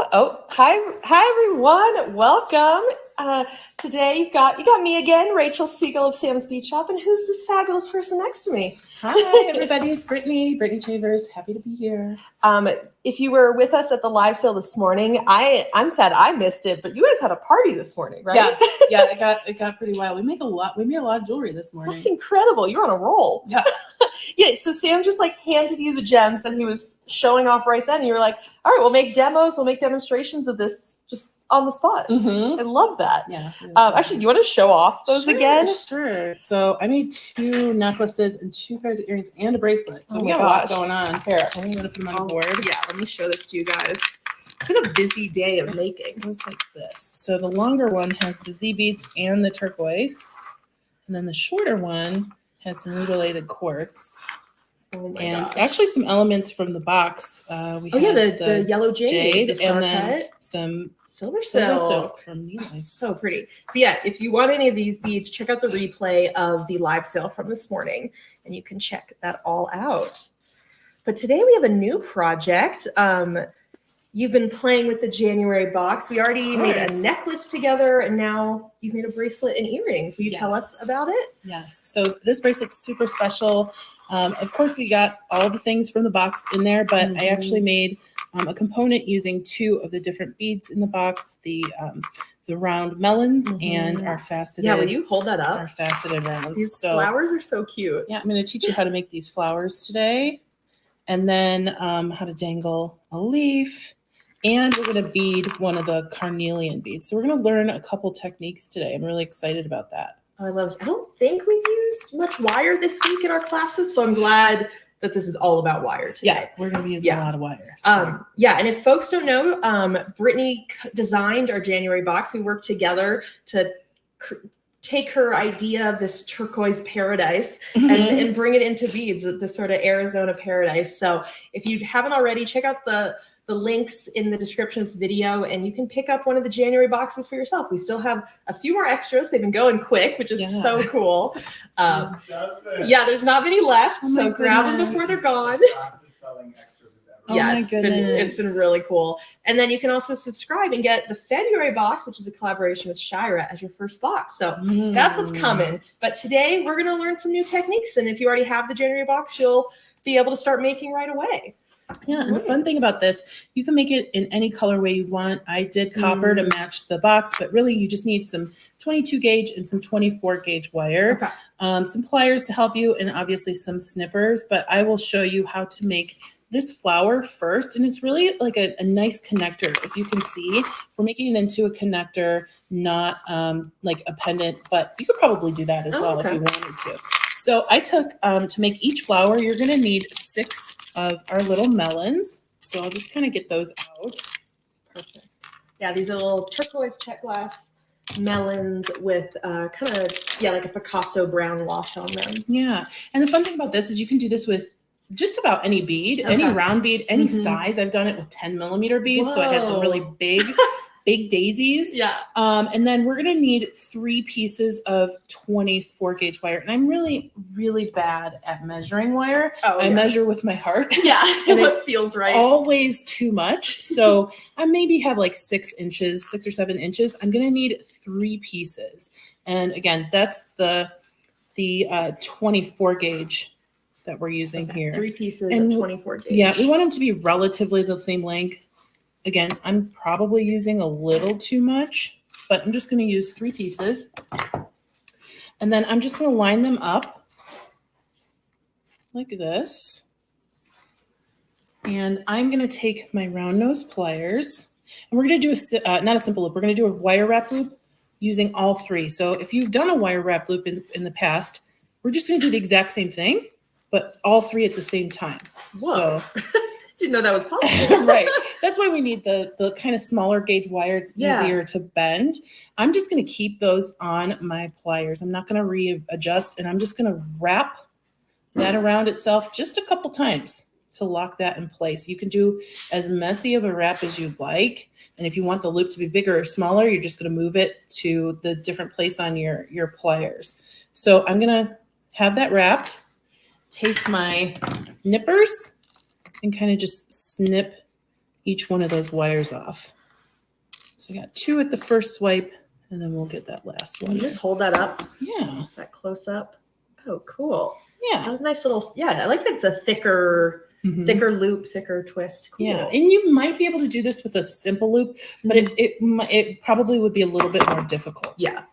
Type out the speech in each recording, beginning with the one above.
Hi everyone. Welcome. Today you got me again, Rachel Siegel of Sam's Beach Shop, and who's this fabulous person next to me? Hi everybody, it's Brittany Chavers. Happy to be here. If you were with us at the live sale this morning, I'm sad I missed it, but you guys had a party this morning, right? Yeah, it got pretty wild. We made a lot of jewelry this morning. That's incredible. You're on a roll. Yeah. Yeah, so Sam just like handed you the gems that he was showing off right then. You were like, all right, we'll make demonstrations of this just on the spot. Mm-hmm. I love that. Yeah. Actually, do you want to show off those again? Sure. So I made 2 necklaces and 2 pairs of earrings and a bracelet. So we got a lot going on. Here, I'm going to put them on the board. Yeah, let me show this to you guys. It's been a busy day of making. It goes like this. So the longer one has the Z beads and the turquoise. And then the shorter one has some mutilated quartz. Oh my and gosh. Actually some elements from the box. We have the yellow jade the and then cut. some silver silk from Needle. So pretty. So yeah, if you want any of these beads, check out the replay of the live sale from this morning, and you can check that all out. But today we have a new project. You've been playing with the January box. We already made a necklace together, and now you've made a bracelet and earrings. Will you tell us about it? Yes. So this bracelet's super special. Of course, we got all the things from the box in there, but I actually made a component using 2 of the different beads in the box, the round melons and our faceted. Yeah, will you hold that up? Our faceted rounds. These flowers are so cute. Yeah, I'm going to teach you how to make these flowers today, and then how to dangle a leaf. And we're going to bead one of the carnelian beads. So we're going to learn a couple techniques today. I'm really excited about that. Oh, I love this. I don't think we've used much wire this week in our classes, so I'm glad that this is all about wire today. Yeah, we're going to be using a lot of wire. So. And if folks don't know, Brittany designed our January box. We worked together to take her idea of this turquoise paradise and bring it into beads, this sort of Arizona paradise. So if you haven't already, check out the links in the description of this video, and you can pick up one of the January boxes for yourself. We still have a few more extras. They've been going quick, which is so cool. There's not many left, so grab them before they're gone. It's been really cool. And then you can also subscribe and get the February box, which is a collaboration with Shira, as your first box. So that's what's coming. But today we're going to learn some new techniques. And if you already have the January box, you'll be able to start making right away. Yeah, and the fun thing about this, you can make it in any colorway you want. I did copper to match the box, but really you just need some 22 gauge and some 24 gauge wire, some pliers to help you, and obviously some snippers. But I will show you how to make this flower first, and it's really like a nice connector. If you can see, we're making it into a connector, not like a pendant, but you could probably do that as well if you wanted to. So I took, to make each flower, you're going to need 6 of our little melons. So I'll just kind of get those out. Perfect. Yeah, these are little turquoise check glass melons with kind of, like a Picasso brown wash on them. Yeah. And the fun thing about this is you can do this with just about any bead, any round bead, any size. I've done it with 10 millimeter beads. So I had some really big daisies. Yeah. And then we're going to need 3 pieces of 24 gauge wire. And I'm really, really bad at measuring wire. I measure with my heart. Yeah. And it feels right. Always too much. So I maybe have like 6 or 7 inches. I'm going to need 3 pieces. And again, that's the 24 gauge that we're using here. 3 pieces of 24 gauge. Yeah. We want them to be relatively the same length. Again, I'm probably using a little too much, but I'm just going to use 3 pieces. And then I'm just going to line them up like this. And I'm going to take my round nose pliers, and we're going to do not a simple loop. We're going to do a wire wrap loop using all 3. So if you've done a wire wrap loop in the past, we're just going to do the exact same thing, but all 3 at the same time. Whoa. So didn't know that was possible. Right. That's why we need the kind of smaller gauge wire. It's easier to bend. I'm just going to keep those on my pliers. I'm not going to readjust, and I'm just going to wrap that around itself just a couple times to lock that in place. You can do as messy of a wrap as you'd like. And if you want the loop to be bigger or smaller, you're just going to move it to the different place on your pliers. So I'm going to have that wrapped, take my nippers, and kind of just snip each one of those wires off. So I got 2 at the first swipe, and then we'll get that last Can one. you just hold that up? Yeah. That close up. Oh, cool. Yeah. That's a nice little, I like that it's a thicker loop, thicker twist. Cool. Yeah. And you might be able to do this with a simple loop, but it probably would be a little bit more difficult. Yeah.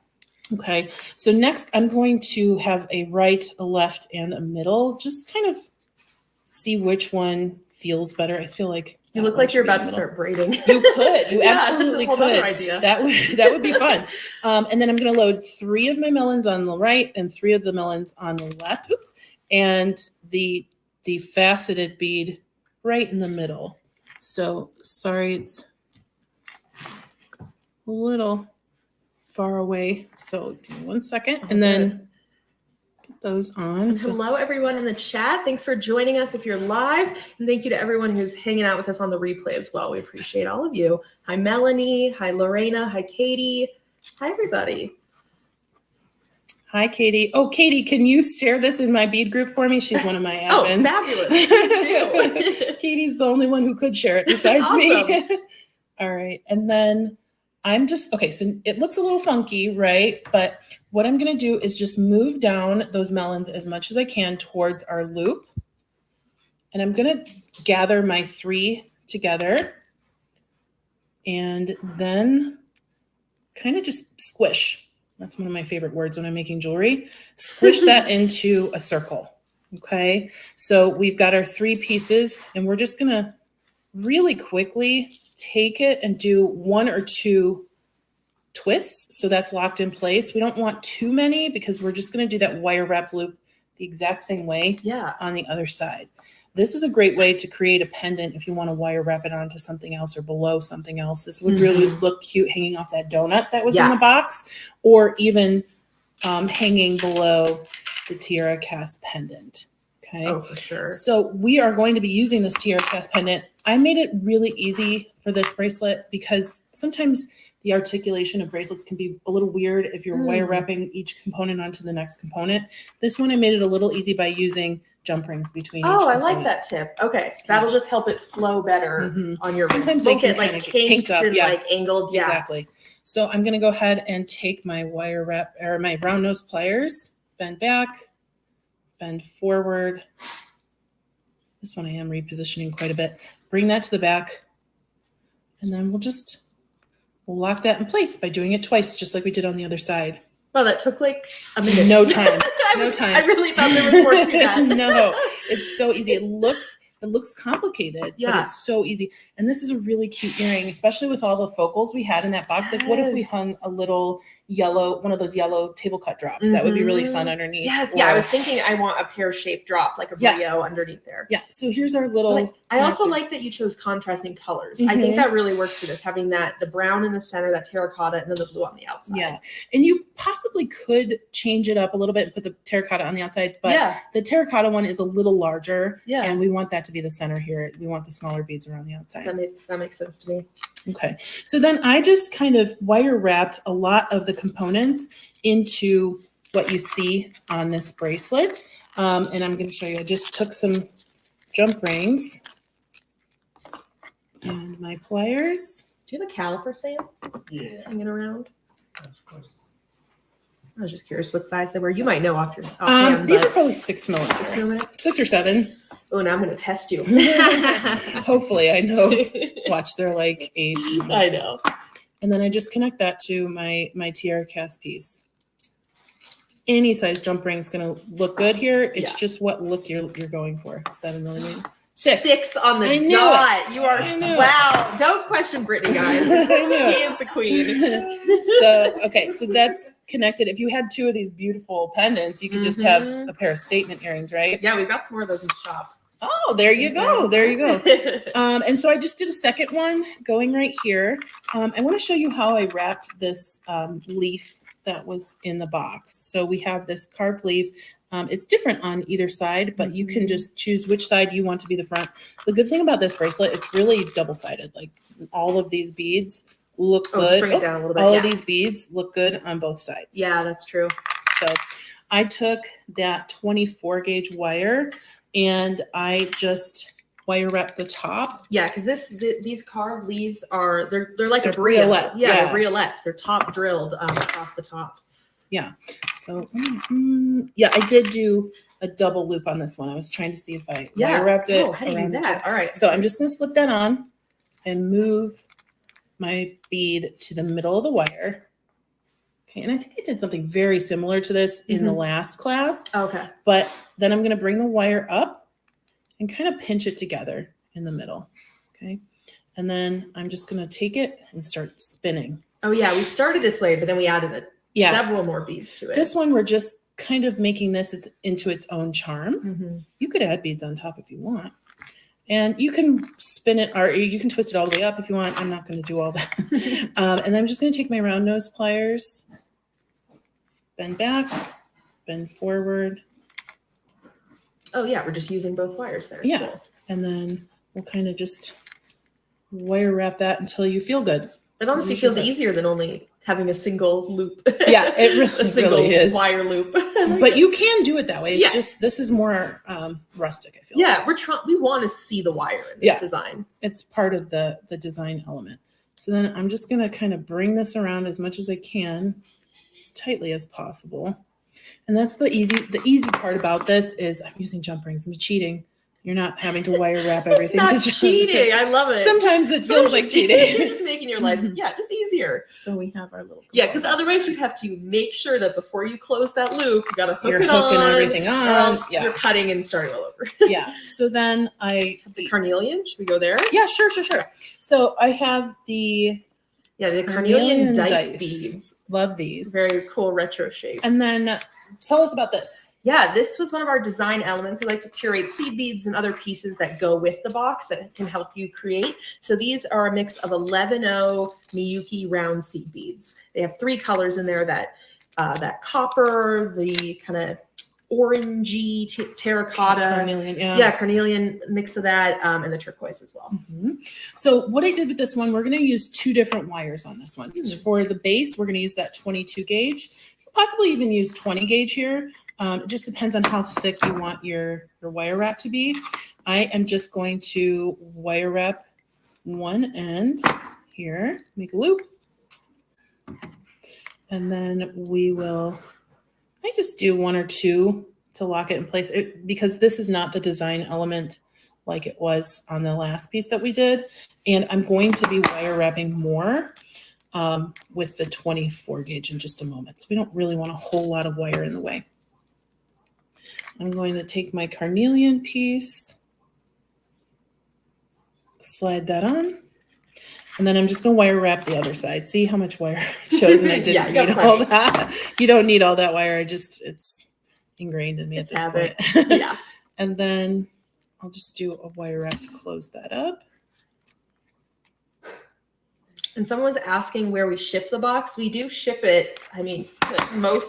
Okay. So next I'm going to have a right, a left, and a middle. Just kind of see which one feels better. I feel like you look like you're about to start braiding. You could. You absolutely that's a whole could. other idea. That would be fun. And then I'm going to load 3 of my melons on the right and 3 of the melons on the left. Oops. And the faceted bead right in the middle. So sorry, it's a little far away. So give me 1 second, and then get those on. Hello, everyone in the chat. Thanks for joining us if you're live. And thank you to everyone who's hanging out with us on the replay as well. We appreciate all of you. Hi, Melanie. Hi, Lorena. Hi, Katie. Hi, everybody. Hi, Katie. Oh, Katie, can you share this in my bead group for me? She's one of my admins. Oh, fabulous. Please do. Katie's the only one who could share it besides me. All right. And then I'm just, okay, so it looks a little funky, right? But what I'm going to do is just move down those melons as much as I can towards our loop. And I'm going to gather my 3 together and then kind of just squish. That's one of my favorite words when I'm making jewelry. Squish that into a circle. Okay. So we've got our 3 pieces, and we're just going to really quickly take it and do 1 or 2 twists. So that's locked in place. We don't want too many because we're just going to do that wire wrap loop the exact same way on the other side. This is a great way to create a pendant if you want to wire wrap it onto something else or below something else. This would really look cute hanging off that donut that was in the box, or even hanging below the tiara cast pendant. Okay. Oh, for sure. So we are going to be using this tiara cast pendant. I made it really easy for this bracelet because sometimes the articulation of bracelets can be a little weird if you're wire wrapping each component onto the next component. This one I made it a little easy by using jump rings between each component. I like that tip. Okay. That'll just help it flow better on your wrist. Sometimes they can kind of get kinked up. And like angled. Yeah. Exactly. So I'm going to go ahead and take my wire wrap or my round nose pliers, bend back, bend forward. This one I am repositioning quite a bit. Bring that to the back, and then we'll lock that in place by doing it twice, just like we did on the other side. Well, that took like a minute. No time. I really thought there was more to that. No, it's so easy. It looks complicated, but it's so easy. And this is a really cute earring, especially with all the focals we had in that box. Like, what if we hung a little one of those yellow table cut drops? That would be really fun underneath. Yes, I was thinking I want a pear-shaped drop, like a Brio underneath there. Yeah, so here's our little... I also like that you chose contrasting colors. I think that really works for this, having the brown in the center, that terracotta, and then the blue on the outside. Yeah, and you possibly could change it up a little bit and put the terracotta on the outside, but the terracotta one is a little larger, and we want that to be the center here. We want the smaller beads around the outside. That makes sense to me. Okay, so then I just kind of wire wrapped a lot of the components into what you see on this bracelet, and I'm going to show you. I just took some jump rings and my pliers. Do you have a caliper, Sam? Yeah. Hanging around? Of course. I was just curious what size they were. You might know offhand. These are probably 6 millimeter. 6 millimeter? 6 or 7. Oh, now I'm going to test you. Hopefully, I know. Watch, they're like 8. I know. And then I just connect that to my tiara cast piece. Any size jump ring is going to look good here. It's just what look you're going for. 7 millimeter. 6 on the dot. You are, wow. Don't question Brittany, guys. She is the queen. So that's connected. If you had 2 of these beautiful pendants, you could just have a pair of statement earrings, right? Yeah, we've got some more of those in the shop. Oh, there you go. There you go. And so I just did a second one going right here. I want to show you how I wrapped this leaf that was in the box. So we have this carved leaf. It's different on either side, but you can just choose which side you want to be the front. The good thing about this bracelet, it's really double-sided. Like all of these beads look good. Just bring it down a little bit. All of these beads look good on both sides. Yeah, that's true. So I took that 24 gauge wire and I just wire wrap the top. Yeah, because these carved leaves are they're like They're a brio. briolette, Yeah, yeah. they're briolets. They're top drilled across the top. Yeah. So yeah, I did do a double loop on this one. I was trying to see if I wire wrapped it. Oh, how do you do around that? All right. So I'm just going to slip that on and move my bead to the middle of the wire. Okay, and I think I did something very similar to this in the last class. Okay. But then I'm going to bring the wire up and kind of pinch it together in the middle. Okay. And then I'm just going to take it and start spinning. Oh yeah, we started this way, but then we added several more beads to it. This one, we're just kind of making this into its own charm. You could add beads on top if you want. And you can spin it, or you can twist it all the way up if you want. I'm not going to do all that. And I'm just going to take my round nose pliers, bend back, bend forward. Oh yeah, we're just using both wires there. Yeah. Cool. And then we'll kind of just wire wrap that until you feel good. It honestly feels easier than only having a single loop. Yeah, it really, a single really is. wire loop. But you can do it that way. It's just, this is more rustic, I feel like. We want to see the wire in this design. It's part of the design element. So then I'm just going to kind of bring this around as much as I can, as tightly as possible. And that's the easy part about this is I'm using jump rings. I'm cheating. You're not having to wire wrap everything. It's not cheating. I love it. Sometimes it feels like cheating. You're just making your life, just easier. So we have our little. Yeah, because otherwise you have to make sure that before you close that loop, you got to hook You're it hooking on, everything on. Or else you're cutting and starting all over. Yeah. So then the carnelian. Should we go there? Yeah, sure. So I have the carnelian dice beads. Love these. Very cool retro shape. And then tell us about this. Yeah, this was one of our design elements. We like to curate seed beads and other pieces that go with the box that can help you create. So these are a mix of 11-0 Miyuki round seed beads. They have 3 colors in there, that copper, the kind of orangey terracotta, carnelian mix of that, and the turquoise as well. So what I did with this one, we're going to use 2 different wires on this one. For the base, we're going to use that 22 gauge. Possibly even use 20 gauge here. It just depends on how thick you want your wire wrap to be. I am just going to wire wrap one end here, make a loop. And then I just do 1 or 2 to lock it in place because this is not the design element like it was on the last piece that we did. And I'm going to be wire wrapping more with the 24 gauge in just a moment. So we don't really want a whole lot of wire in the way. I'm going to take my carnelian piece, slide that on, and then I'm just going to wire wrap the other side. See how much wire I chose, and I didn't need all that. You don't need all that wire. It's ingrained in me at this point. Yeah. And then I'll just do a wire wrap to close that up. And someone was asking where we ship the box. We do ship it, to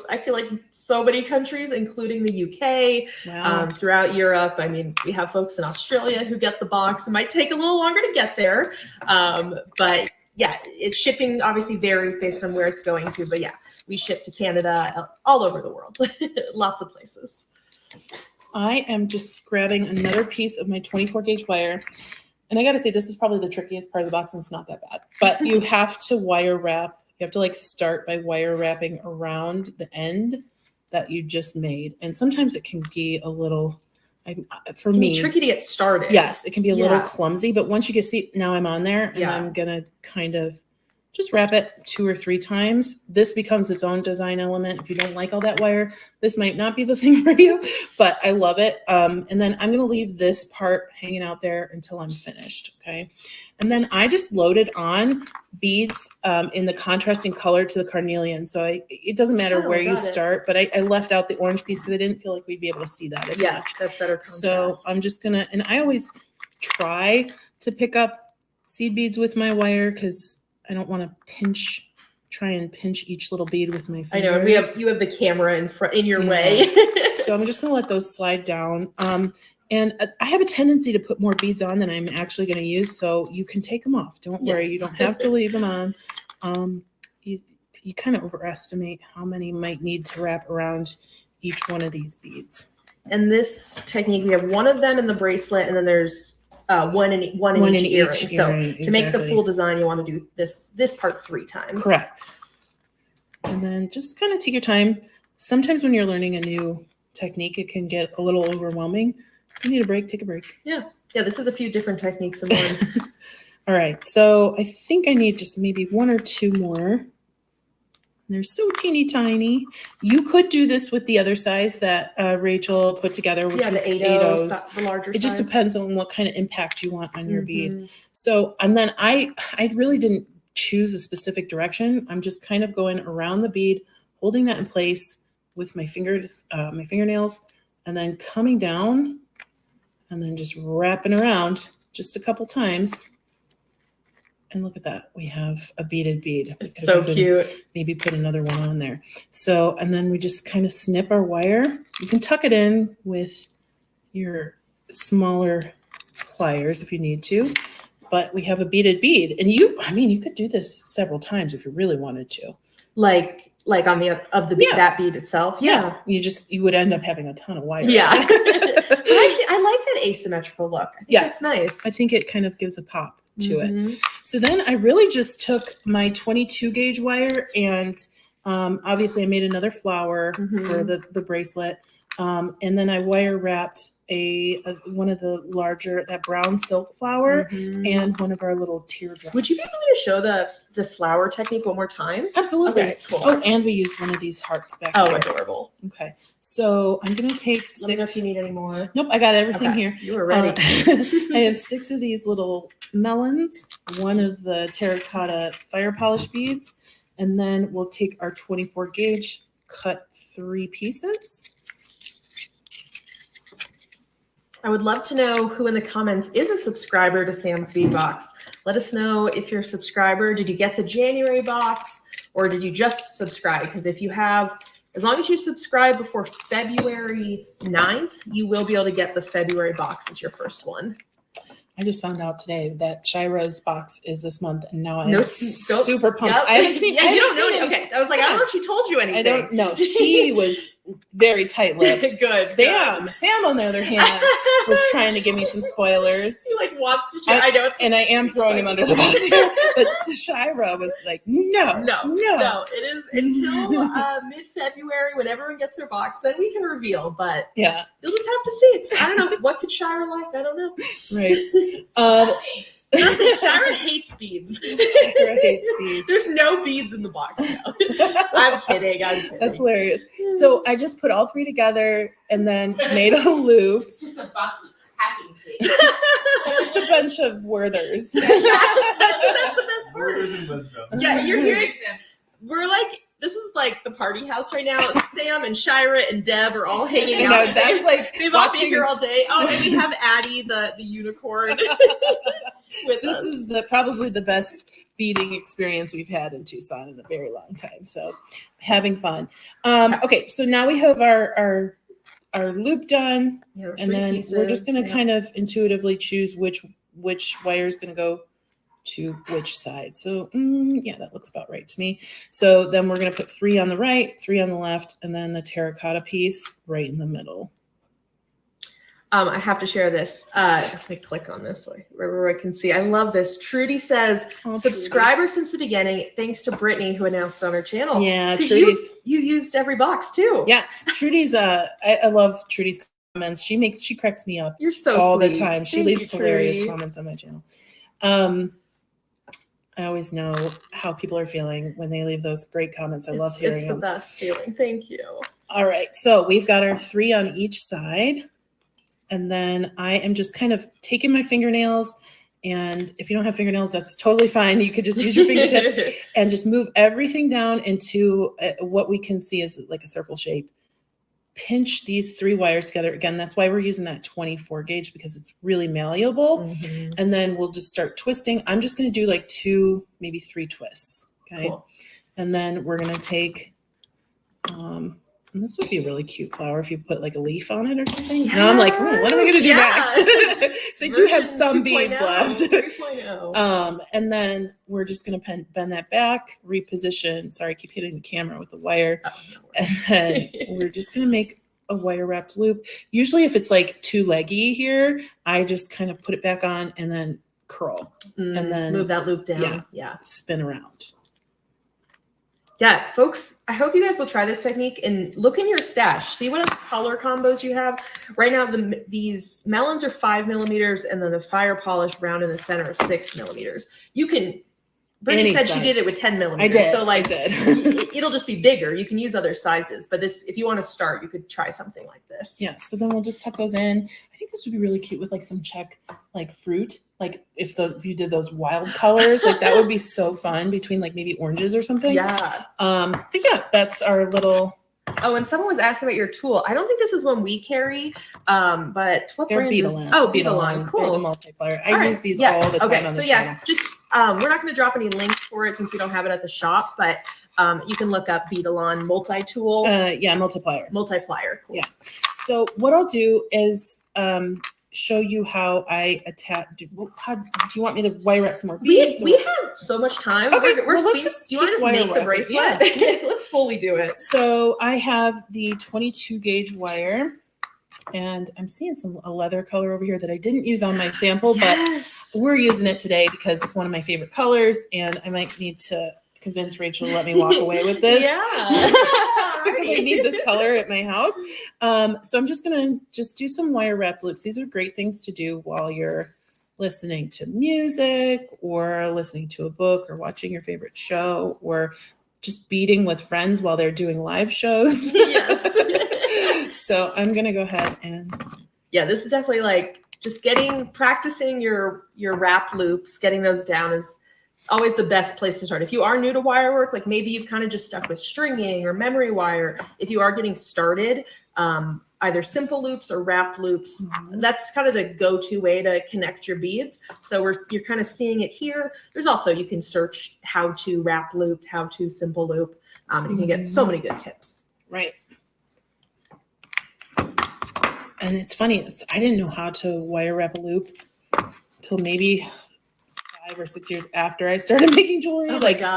I feel like so many countries, including the UK, throughout Europe. We have folks in Australia who get the box. It might take a little longer to get there. But yeah, shipping obviously varies based on where it's going to. But yeah, we ship to Canada, all over the world, lots of places. I am just grabbing another piece of my 24 gauge wire. And I got to say, this is probably the trickiest part of the box, and it's not that bad. But you have to wire wrap. You have to start by wire wrapping around the end that you just made. And sometimes it can be a little, for me, tricky to get started. Yes, it can be a little clumsy. But once you get, now I'm on there, and I'm going to kind of just wrap it 2 or 3 times. This becomes its own design element. If you don't like all that wire, this might not be the thing for you, but I love it. And then I'm going to leave this part hanging out there until I'm finished. Okay. And then I just loaded on beads in the contrasting color to the carnelian. So it doesn't matter where you start, but I left out the orange piece because I didn't feel like we'd be able to see that as much. That's better contrast. So I'm just going to, and I always try to pick up seed beads with my wire because I don't want to try and pinch each little bead with my fingers. I know, and you have the camera in your way. So I'm just going to let those slide down. And I have a tendency to put more beads on than I'm actually going to use, so you can take them off. Don't worry, you don't have to leave them on. You kind of overestimate how many you might need to wrap around each one of these beads. And this technique, we have one of them in the bracelet, and then there's one in each earring. So to make the full design, you want to do this part 3 times. Correct. And then just kind of take your time. Sometimes when you're learning a new technique, it can get a little overwhelming. If you need a break, take a break. Yeah. This is a few different techniques in one. All right. So I think I need just maybe 1 or 2 more. They're so teeny tiny. You could do this with the other size that Rachel put together, which was the 8 the larger It size. just depends on what kind of impact you want on your bead. So, and then I really didn't choose a specific direction. I'm just kind of going around the bead, holding that in place with my fingernails, and then coming down and then just wrapping around just a couple times. And look at that. We have a beaded bead. It's so cute. Maybe put another one on there. So, and then we just kind of snip our wire. You can tuck it in with your smaller pliers if you need to, but we have a beaded bead. And you could do this several times if you really wanted to. Like on that bead itself. Yeah. You would end up having a ton of wire. Yeah. But actually, I like that asymmetrical look. I think that's nice. I think it kind of gives a pop to it. So then I really just took my 22 gauge wire and obviously I made another flower for the bracelet. And then I wire wrapped one of the larger, that brown silk flower and one of our little teardrops. Would you be able to show the flower technique one more time? Absolutely. Okay, cool. Oh, and we used one of these hearts back here. Oh, adorable. Okay. So I'm going to take 6. Let me know if you need any more. Nope, I got everything here. You were ready. I have 6 of these little melons, 1 of the terracotta fire polish beads, and then we'll take our 24 gauge, cut 3 pieces. I would love to know who in the comments is a subscriber to Sam's Bead Box. Let us know if you're a subscriber. Did you get the January box or did you just subscribe? Because if you have, as long as you subscribe before February 9th, you will be able to get the February box as your first one. I just found out today that Shira's box is this month, and now I'm super pumped. Yep. I haven't seen. Yeah, you don't know anything. Okay, I was like, I don't know if she told you anything. I don't know. She was very tight-lipped. Good. Sam, on the other hand, was trying to give me some spoilers. He wants to share. I know, and I am throwing him under the bus here. But Shira was like, no. It is until mid-February when everyone gets their box, then we can reveal. But you'll just have to see. I don't know what could Shira like. I don't know. Right. Shira hates beads. Shira hates beads. There's no beads in the box now. I'm kidding. That's hilarious. So I just put all 3 together and then made a loop. It's just a box of packing tape. It's just a bunch of Werthers. That's the best part. Werthers and wisdom. Yeah, you're hearing. We're like, this is like the party house right now. Sam and Shira and Deb are all hanging out. No, Deb's like they've all been here all day. Oh, and we have Addie, the unicorn. With this us. Is probably the best beading experience we've had in Tucson in a very long time. So having fun. Okay, so now we have our loop done, and then we're just going to kind of intuitively choose which wire is going to go to which side. So that looks about right to me. So then we're going to put 3 on the right, 3 on the left, and then the terracotta piece right in the middle. I have to share this. If I click on this where I can see, I love this. Trudy says, subscriber since the beginning, thanks to Brittany who announced on her channel. Yeah, Trudy's. You used every box too. Yeah, Trudy's. I love Trudy's comments. She cracks me up. You're so all sweet. The time. She leaves hilarious comments on my channel. I always know how people are feeling when they leave those great comments. I love hearing them. It's the best feeling. Thank you. All right, so we've got our 3 on each side. And then I am just kind of taking my fingernails, and if you don't have fingernails, that's totally fine. You could just use your fingertips and just move everything down into what we can see as like a circle shape. Pinch these 3 wires together. Again, that's why we're using that 24 gauge, because it's really malleable. And then we'll just start twisting. I'm just going to do like 2, maybe 3 twists. Okay. Cool. And then we're going to take, and this would be a really cute flower if you put like a leaf on it or something. Yes. Now I'm like, what am I going to do next? So I do have some beads left. 3.0. And then we're just going to bend that back, reposition. Sorry, I keep hitting the camera with the wire. Oh, no. And then we're just going to make a wire wrapped loop. Usually if it's like too leggy here, I just kind of put it back on and then curl and then move that loop down. Yeah. Spin around. Yeah, folks, I hope you guys will try this technique and look in your stash. See what color combos you have. Right now, these melons are 5 millimeters, and then the fire polish round in the center is 6 millimeters. You can, Brittany said she did it with 10 millimeters. I did. So like, I did. it'll just be bigger. You can use other sizes, but this, if you want to start, you could try something like this. Yeah, so then we'll just tuck those in. I think this would be really cute with like some check, like fruit. Like if you did those wild colors, like that would be so fun between like maybe oranges or something. Yeah. But yeah, that's our little. Oh, and someone was asking about your tool. I don't think this is one we carry, but what They're brand is? Beetle. Oh, Beetle. Cool. They're the multiplier. I use these all the time on the channel. Just we're not going to drop any links for it since we don't have it at the shop, but you can look up Beetle multi-tool. Multiplier. Multiplier. Cool. Yeah. So what I'll do is show you how I attach. Do you want me to wire wrap some more beads? We have so much time. Okay, We're well, let's speeding. just Do you want to just keep make wire the bracelet? wrapping. Let's fully do it. So I have the 22 gauge wire, and I'm seeing a leather color over here that I didn't use on my sample, but we're using it today because it's one of my favorite colors, and I might need to convince Rachel to let me walk away with this. Yeah. Because I need this color at my house. So I'm just going to do some wire wrap loops. These are great things to do while you're listening to music or listening to a book or watching your favorite show or just beading with friends while they're doing live shows. Yes. So I'm going to go ahead and. Yeah, this is definitely like just practicing your wrap loops, getting those down is it's always the best place to start. If you are new to wire work, like maybe you've kind of just stuck with stringing or memory wire, if you are getting started, either simple loops or wrap loops, that's kind of the go-to way to connect your beads. So you're kind of seeing it here. There's also, you can search how to wrap loop, how to simple loop, and you can get so many good tips. Right. And it's funny, I didn't know how to wire wrap a loop until maybe 5 or 6 years after I started making jewelry,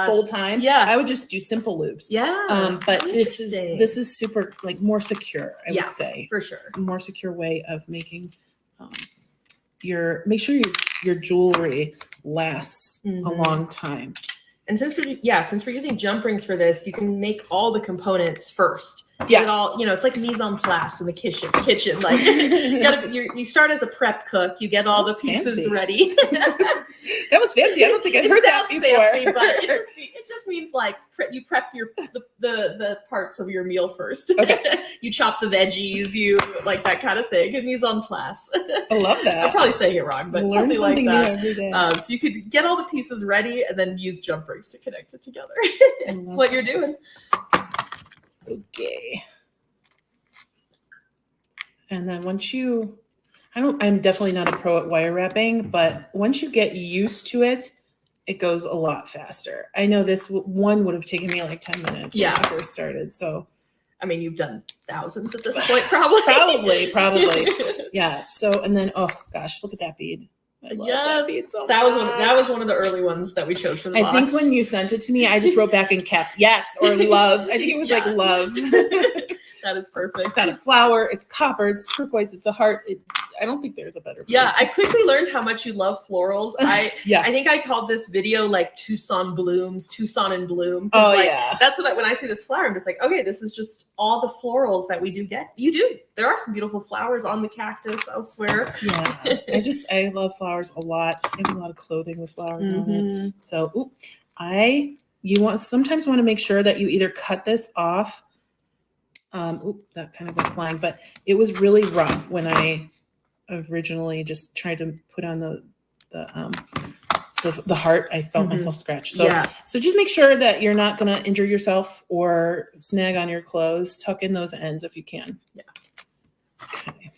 full time. Yeah. I would just do simple loops. Yeah. But this is super like more secure, I would say. For sure. A more secure way of making make sure your jewelry lasts a long time. And since we're using jump rings for this, you can make all the components first. Yeah. It all, it's like mise en place in the kitchen. Like you start as a prep cook, you get all the pieces ready. That was fancy. I don't think I've heard that before. Fancy, but it just means like you prep the parts of your meal first. Okay. You chop the veggies, you like that kind of thing. And mise en place. I love that. I'm probably saying it wrong, but something like that. New every day. So you could get all the pieces ready and then use jump rings to connect it together. That's what you're doing. Okay. And then I'm definitely not a pro at wire wrapping, but once you get used to it, it goes a lot faster. I know this one would have taken me like 10 minutes when I first started. So, I mean, you've done thousands at this point, probably. probably. Yeah. So, and then, oh gosh, look at that bead. I love that bead so much. That was one of the early ones that we chose for the box. I think when you sent it to me, I just wrote back in caps, yes, or love. I think it was like love. That is perfect. It's got a flower, it's copper, it's turquoise, it's a heart. I don't think there's a better. Yeah, I quickly learned how much you love florals. I think I called this video like Tucson blooms, Tucson in bloom. That's what when I see this flower, I'm just like, okay, this is just all the florals that we do get. You do. There are some beautiful flowers on the cactus elsewhere. Yeah, I love flowers a lot. I have a lot of clothing with flowers on it. So, sometimes want to make sure that you either cut this off. That kind of went flying, but it was really rough when I originally just tried to put on the heart. I felt myself scratch. So just make sure that you're not going to injure yourself or snag on your clothes. Tuck in those ends if you can. Yeah. Okay.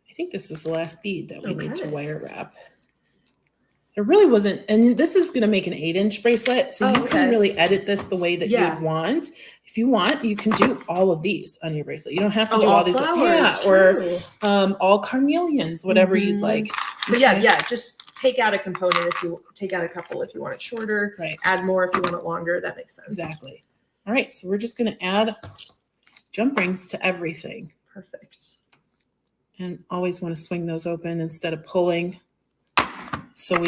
I think this is the last bead that we need to wire wrap. There really wasn't, and this is going to make an 8-inch bracelet, so you can really edit this the way that you want. If you want, you can do all of these on your bracelet. You don't have to do all these, flowers, or all carnelians, whatever you'd like. So yeah, just take out a component if you take out a couple if you want it shorter. Right. Add more if you want it longer. That makes sense. Exactly. All right, so we're just going to add jump rings to everything. Perfect. And always want to swing those open instead of pulling, so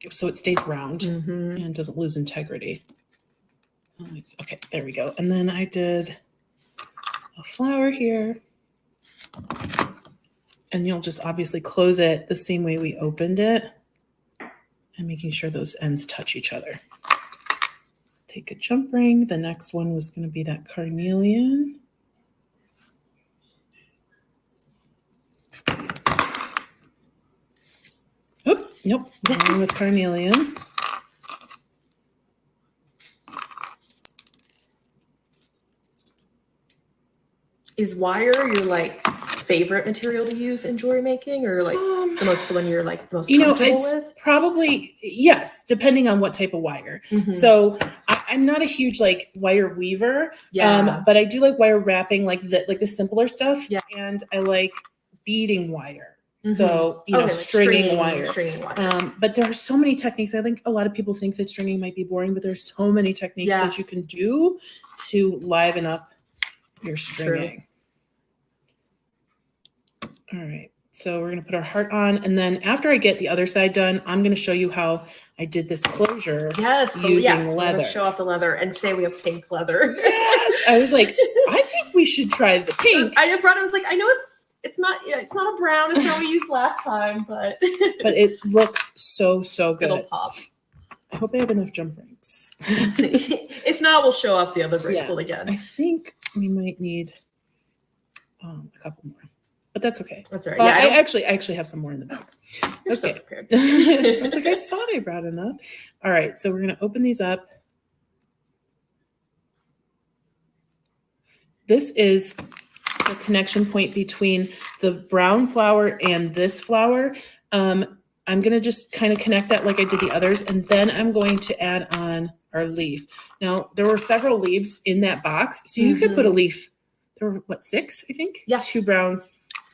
it stays round and doesn't lose integrity. Okay, there we go. And then I did a flower here. And you'll just obviously close it the same way we opened it and making sure those ends touch each other. Take a jump ring. The next one was going to be that carnelian. Oh, nope. Wrong with carnelian. Is wire your like favorite material to use in jewelry making, or like the one you're like most comfortable with? Probably yes, depending on what type of wire. So I'm not a huge like wire weaver, but I do like wire wrapping, like the simpler stuff. Yeah. And I like beading wire. So stringing wire. But there are so many techniques. I think a lot of people think that stringing might be boring, but there's so many techniques that you can do to liven up your stringing. All right, so we're going to put our heart on, and then after I get the other side done, I'm going to show you how I did this closure using leather. Show off the leather, and today we have pink leather. Yes, I was like, I think we should try the pink. I brought it. I was like, I know it's not a brown. It's not what we used last time, but it looks so good. It'll pop. I hope I have enough jump rings. If not, we'll show off the other bracelet again. I think we might need a couple more. But that's okay. That's all right. I actually have some more in the bag. You're so prepared. I was like, I thought I brought enough. All right, so we're going to open these up. This is the connection point between the brown flower and this flower. I'm going to just kind of connect that like I did the others, and then I'm going to add on our leaf. Now, there were several leaves in that box, so you could put a leaf. There were, 6, I think? Yeah. 2 brown,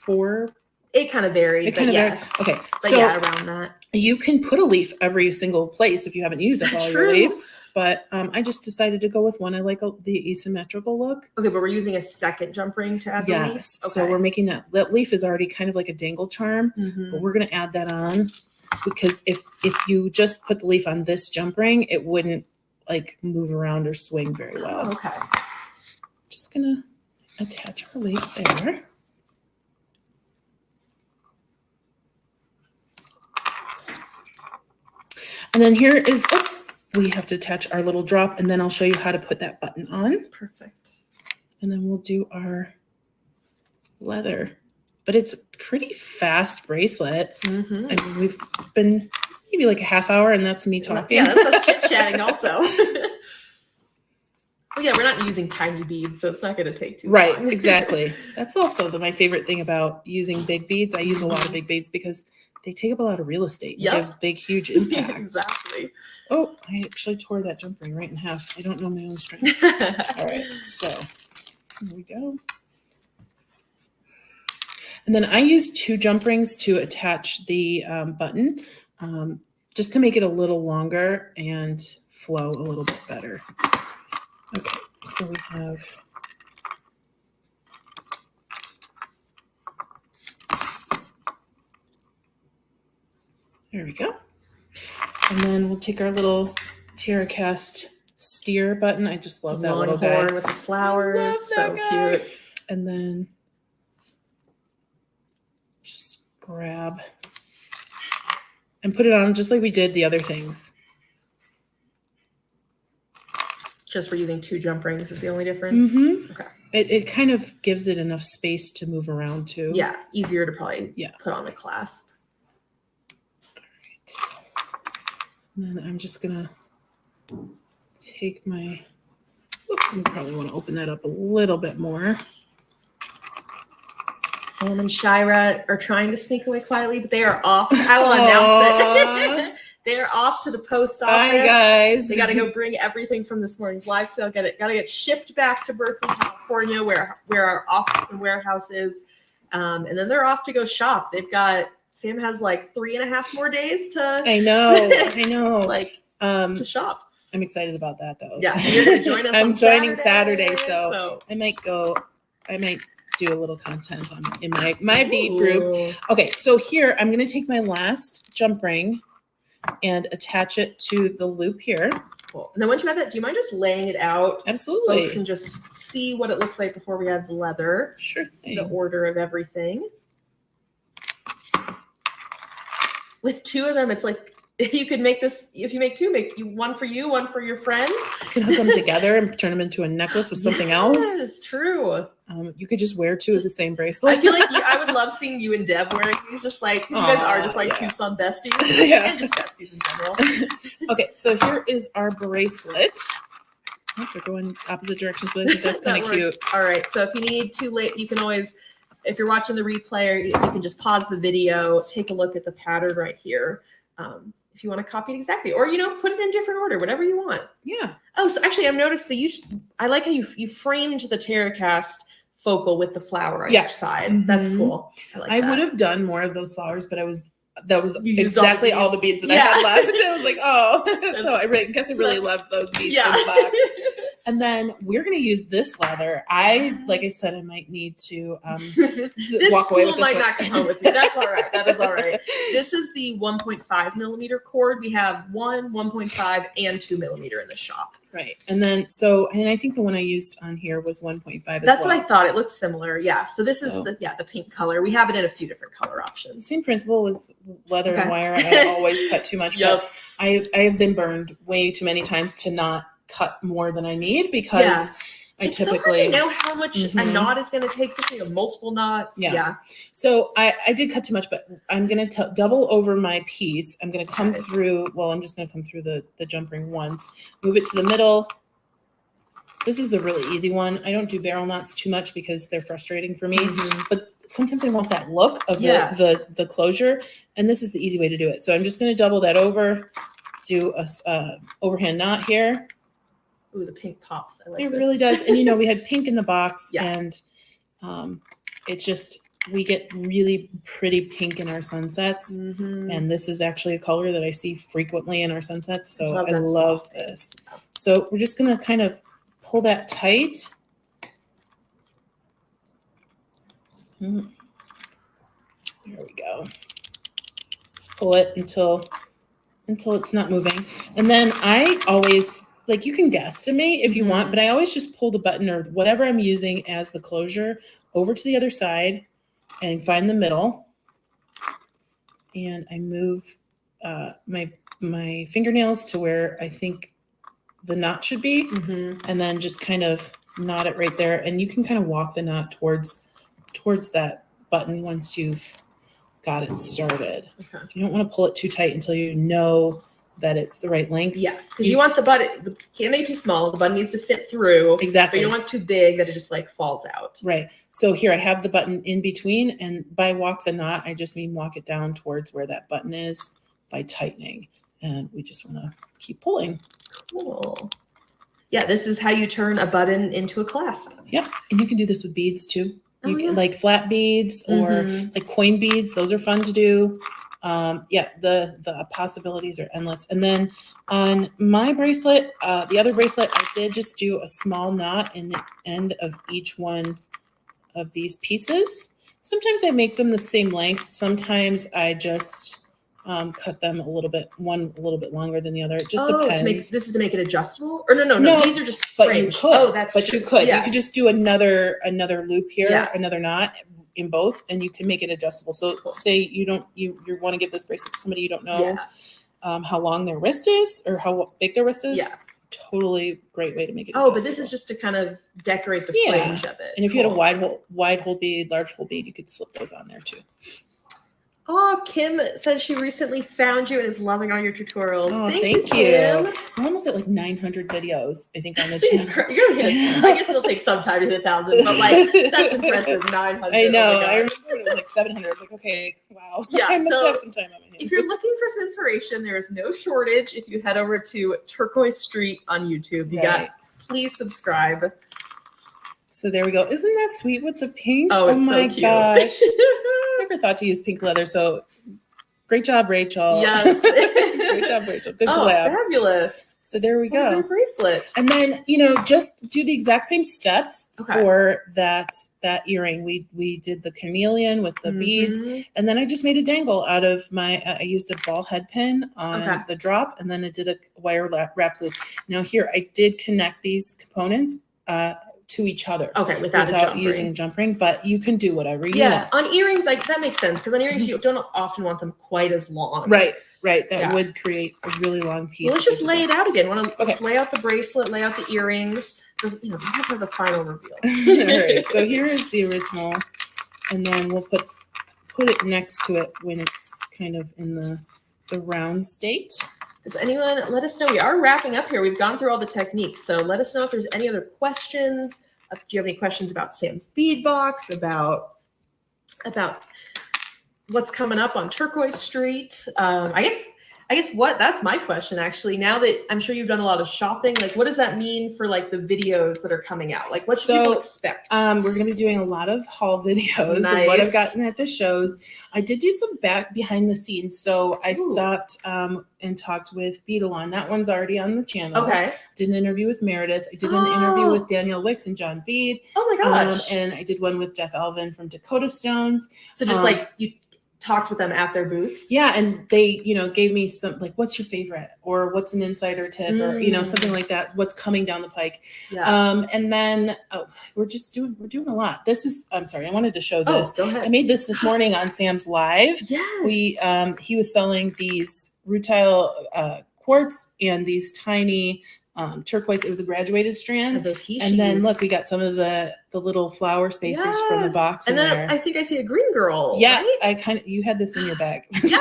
4. It kind of varied. Varied. Okay. But so around that. You can put a leaf every single place if you haven't used up all your leaves. But I just decided to go with one. I like the asymmetrical look. Okay, but we're using a second jump ring to add the leaf? Yes. Okay. So we're making that leaf is already kind of like a dangle charm. But we're going to add that on because if you just put the leaf on this jump ring, it wouldn't like move around or swing very well. Oh, okay. Just going to attach our leaf there. And then here is, we have to attach our little drop, and then I'll show you how to put that button on. Perfect. And then we'll do our leather. But it's a pretty fast bracelet. I mean, we've been maybe like a half hour, and that's me talking. Yeah, that's us chit-chatting also. Well, yeah, we're not using tiny beads, so it's not going to take too long. Right, exactly. That's also my favorite thing about using big beads. I use a lot of big beads because they take up a lot of real estate and give big, huge impact. Exactly. Oh, I actually tore that jump ring right in half. I don't know my own strength. All right, so here we go. And then I use 2 jump rings to attach the button, just to make it a little longer and flow a little bit better. Okay, so we have there we go. And then we'll take our little Terra Cast steer button. I just love that little guy with the flowers. So cute. And then just grab and put it on just like we did the other things. Just for using 2 jump rings is the only difference? Okay. It kind of gives it enough space to move around too. Yeah, easier to probably put on a clasp. All right. And then I'm just going to take my, you probably want to open that up a little bit more. Sam and Shira are trying to sneak away quietly, but they are off. I will announce it. They're off to the post office. Hi, guys. They got to go bring everything from this morning's live sale. Got to get shipped back to Berkeley, California, where our office and warehouse is. And then they're off to go shop. They've got Sam has like 3.5 more days to. I know. Like to shop. I'm excited about that though. Yeah, you're gonna join us. I'm on joining Saturday, so I might do a little content in my bead group. Okay, so here I'm gonna take my last jump ring and attach it to the loop here. Cool. And then once you have that, do you mind just laying it out? Absolutely. Folks can just see what it looks like before we add the leather. Sure thing. The order of everything. With 2 of them, it's like you could make this. If you make 2, make you one for you, one for your friend. You can hook them together and turn them into a necklace with something else. Yes, true. You could just wear 2 of the same bracelet. I feel like I would love seeing you and Deb wearing these. Just like you guys are just like Tucson besties, Yeah. and just besties in general. Okay, so here is our bracelet. Oh, they're going opposite directions, but I think that's kind of cute. All right, so if you need to late, you can always, if you're watching the replay, or you can just pause the video, take a look at the pattern right here. If you want to copy it exactly, or put it in different order, whatever you want. Yeah. Oh, so actually, I've noticed. So I like how you framed the Terracast focal with the flower on each side. Mm-hmm. That's cool. I would have done more of those flowers, but that was You used exactly all the beads that I had left. I was like, oh, so I guess I really loved those beads. Yeah. And then we're going to use this leather. Like I said, I might need to this walk away with this might one. not come home with me. That's all right. That is all right. This is the 1.5 millimeter cord. We have 1.5, and 2 millimeter in the shop. Right. And then, and I think the one I used on here was 1.5 as That's well. what I thought. It looked similar. Yeah. So this is the pink color. We have it in a few different color options. Same principle with leather and wire. I always cut too much, but I have been burned way too many times to not cut more than I need because it's typically so hard to know how much a knot is going to take. Multiple knots. Yeah. So I did cut too much, but I'm going to double over my piece. I'm going to come through. Well, I'm just going to come through the jump ring once, move it to the middle. This is a really easy one. I don't do barrel knots too much because they're frustrating for me, but sometimes I want that look of the closure, and this is the easy way to do it. So I'm just going to double that over, do a overhand knot here. Ooh, the pink pops. I like it this. really does. And we had pink in the box, and it's just, we get really pretty pink in our sunsets. And this is actually a color that I see frequently in our sunsets. So I love this. So we're just going to kind of pull that tight. There we go. Just pull it until it's not moving. And then I always, you can guesstimate if you want, but I always just pull the button or whatever I'm using as the closure over to the other side and find the middle. And I move my fingernails to where I think the knot should be, and then just kind of knot it right there. And you can kind of walk the knot towards that button once you've got it started. You don't want to pull it too tight until you know that it's the right length. Yeah, because you want the button, can't make it too small. The button needs to fit through. Exactly. But you don't want it too big that it just falls out. Right. So here I have the button in between, and by walk the knot, I just mean walk it down towards where that button is by tightening. And we just want to keep pulling. Cool. Yeah, this is how you turn a button into a clasp. Yeah, and you can do this with beads too. You can like flat beads or like coin beads. Those are fun to do. The possibilities are endless. And then on my bracelet, the other bracelet, I did just do a small knot in the end of each one of these pieces. Sometimes I make them the same length. Sometimes I just cut them a little bit longer than the other. It just depends. This is to make it adjustable? Or no. These are just frames. You could. Yeah. You could just do another loop here, another knot in both, and you can make it adjustable. So say you want to give this bracelet to somebody you don't know how long their wrist is or how big their wrist is. Yeah. Totally great way to make it adjustable. But this is just to kind of decorate the fringe of it. And if you had a wide hole bead, large hole bead, you could slip those on there too. Oh, Kim says she recently found you and is loving all your tutorials. Oh, thank you. Kim. We're almost at 900 videos, I think, on the channel. You're gonna hit I guess it'll take some time to hit 1,000, but that's impressive. 900. I know. I remember when it was 700. I was like, okay, wow. Yeah. I must have some time on my hands. If you're looking for some inspiration, there is no shortage. If you head over to Turquoise Street on YouTube, please subscribe. So there we go. Isn't that sweet with the pink? Oh, it's my so cute. Gosh. I never thought to use pink leather. So great job, Rachel. Yes. Great job, Rachel. Good Oh, collab. fabulous. So there we What a go. great bracelet. And then, just do the exact same steps for that earring. We did the carnelian with the beads, and then I just made a dangle out of my, I used a ball head pin on the drop, and then I did a wire wrap loop. Now here, I did connect these components to each other. Okay, without using a jump ring, but you can do whatever you want. want. On earrings, like that makes sense, because on earrings, you don't often want them quite as long. Right. That would create a really long piece. Well, let's just lay it out again. Let's lay out the bracelet, lay out the earrings. We have to have the final reveal. All right. So here is the original, and then we'll put it next to it when it's kind of in the round state. Does anyone let us know? We are wrapping up here. We've gone through all the techniques. So let us know if there's any other questions. Do you have any questions about Sam's bead box, about what's coming up on Turquoise Street? I guess that's my question, actually. Now that I'm sure you've done a lot of shopping, like what does that mean for like the videos that are coming out? Like what should people expect? We're going to be doing a lot of haul videos of what I've gotten at the shows. I did do some behind the scenes. So I stopped and talked with Beadalon. That one's already on the channel. Okay. Did an interview with Meredith. I did an interview with Danielle Wicks and John Bead. Oh my gosh. And I did one with Jeff Elvin from Dakota Stones. So just like you talked with them at their booths. Yeah, and they, gave me some like, what's your favorite, or what's an insider tip, or something like that. What's coming down the pike? Yeah. And then we're doing a lot. I'm sorry, I wanted to show this. Go ahead. I made this morning on Sam's Live. Yes. He was selling these rutile quartz and these tiny turquoise. It was a graduated strand. And then look, we got some of the little flower spacers from the box. And then there. I think I see a green girl. Yeah, right? You had this in your bag. Yeah.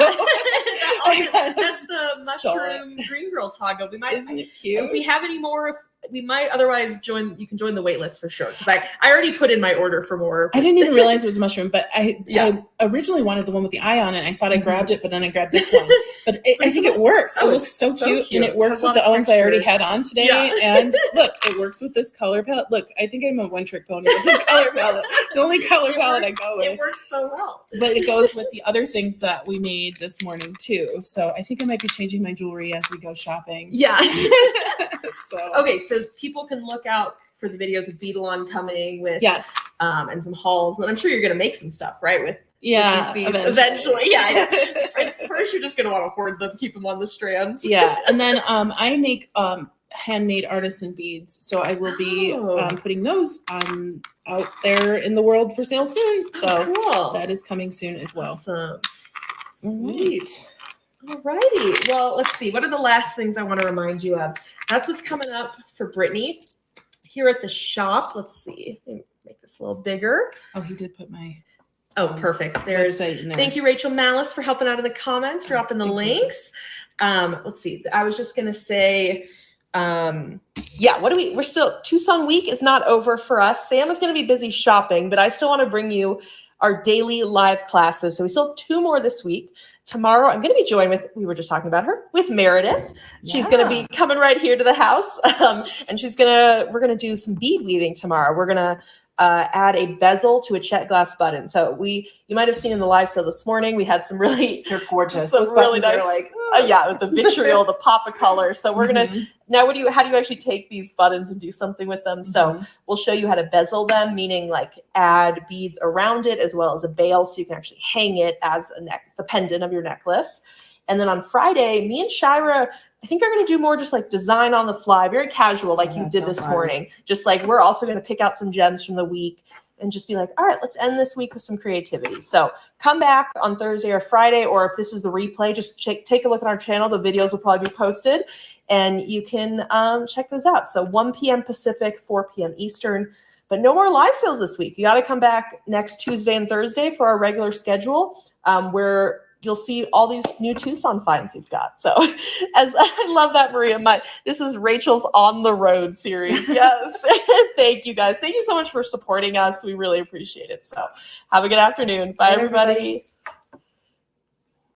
That's the mushroom green girl toggle. We might. Isn't it cute? If we have any more, we might otherwise join. You can join the wait list for sure. Because I already put in my order for more. I didn't even realize it was a mushroom, but I originally wanted the one with the eye on it. I thought I grabbed it, but then I grabbed this one. But I think it works. It looks so cute, and it works with the ones I already had on today. Yeah. And look, it works with this color palette. Look, I think I'm a one-trick pony with this color palette. The only color palette I go with. It works so well. But it goes with the other things that we made this morning too. So I think I might be changing my jewelry as we go shopping. Yeah. Okay, so people can look out for the videos of Beadalon coming with and some hauls. And I'm sure you're going to make some stuff, right? With these beads eventually. Yeah. First, you're just going to want to hoard them, keep them on the strands. Yeah. And then I make handmade artisan beads. So I will be putting those out there in the world for sale soon. So cool. That is coming soon as well. Awesome. Sweet. All righty. Well, let's see. What are the last things I want to remind you of? That's what's coming up for Brittany here at the shop. Let's see. Let me make this a little bigger. Oh, he did put my... Oh, perfect. There's. Thank you, Rachel Malice, for helping out in the comments, dropping the links. Let's see. I was just going to say, we're still, Tucson week is not over for us. Sam is going to be busy shopping, but I still want to bring you our daily live classes. So we still have 2 more this week. Tomorrow, I'm going to be joined we were just talking about her, with Meredith. She's going to be coming right here to the house. And we're going to do some bead weaving tomorrow. We're going to add a bezel to a check glass button. So you might have seen in the live sale this morning, we had some really, they're gorgeous. Those really nice, with the vitriol, the pop of color. So we're going to, now how do you actually take these buttons and do something with them? So we'll show you how to bezel them, meaning like add beads around it as well as a bail. So you can actually hang it as the pendant of your necklace. And then on Friday, me and Shira, I think are going to do more just like design on the fly, very casual, like you did this morning. Just like we're also going to pick out some gems from the week and just be like, all right, let's end this week with some creativity. So come back on Thursday or Friday, or if this is the replay, just take a look at our channel. The videos will probably be posted and you can check those out. So 1 p.m. Pacific, 4 p.m. Eastern. But no more live sales this week. You got to come back next Tuesday and Thursday for our regular schedule where you'll see all these new Tucson finds we've got. So as I love that, Maria, this is Rachel's On the Road series. Yes. Thank you guys. Thank you so much for supporting us. We really appreciate it. So have a good afternoon. Bye, everybody.